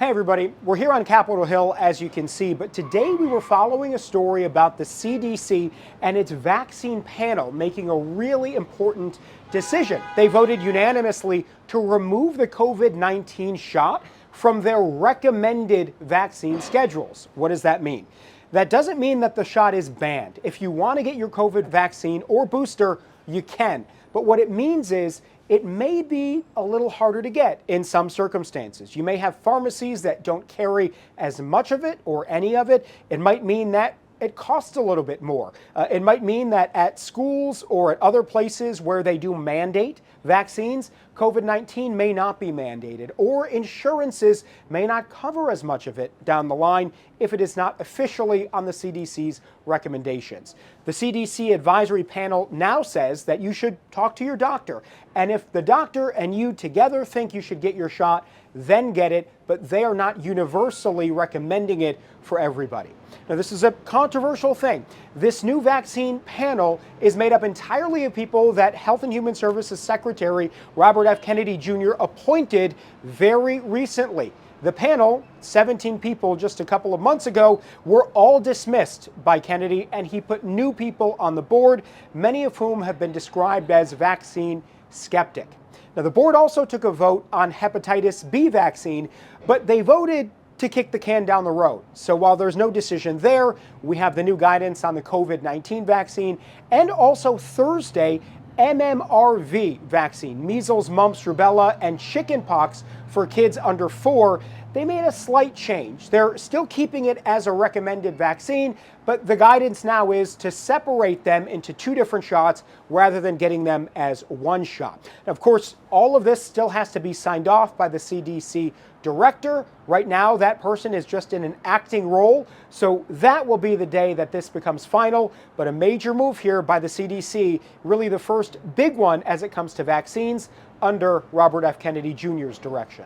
Hey everybody, we're here on Capitol Hill as you can see, but today we were following a story about the CDC and its vaccine panel making a really important decision. They voted unanimously to remove the COVID-19 shot from their recommended vaccine schedules. What does that mean? That doesn't mean that the shot is banned. If you want to get your COVID vaccine or booster, you can. But what it means is it may be a little harder to get in some circumstances. You may have pharmacies that don't carry as much of it or any of it. It might mean that it costs a little bit more. It might mean that at schools or at other places where they do mandate vaccines, COVID-19 may not be mandated, or insurances may not cover as much of it down the line if it is not officially on the CDC's recommendations. The CDC advisory panel now says that you should talk to your doctor, and if the doctor and you together think you should get your shot, then get it, but they are not universally recommending it for everybody. Now, this is a controversial thing. This new vaccine panel is made up entirely of people that Health and Human Services Secretary Robert F. Kennedy Jr. appointed very recently. The panel, 17 people just a couple of months ago, were all dismissed by Kennedy, and he put new people on the board, many of whom have been described as vaccine skeptic. Now, the board also took a vote on hepatitis B vaccine, but they voted to kick the can down the road. So while there's no decision there, we have the new guidance on the COVID-19 vaccine, and also Thursday, MMRV vaccine, measles, mumps, rubella, and chickenpox for kids under 4. They made a slight change. They're still keeping it as a recommended vaccine, but the guidance now is to separate them into 2 different shots rather than getting them as one shot. Now, of course, all of this still has to be signed off by the CDC director. Right now, that person is just in an acting role, so that will be the day that this becomes final. But a major move here by the CDC, really the first big one as it comes to vaccines under Robert F. Kennedy Jr.'s direction.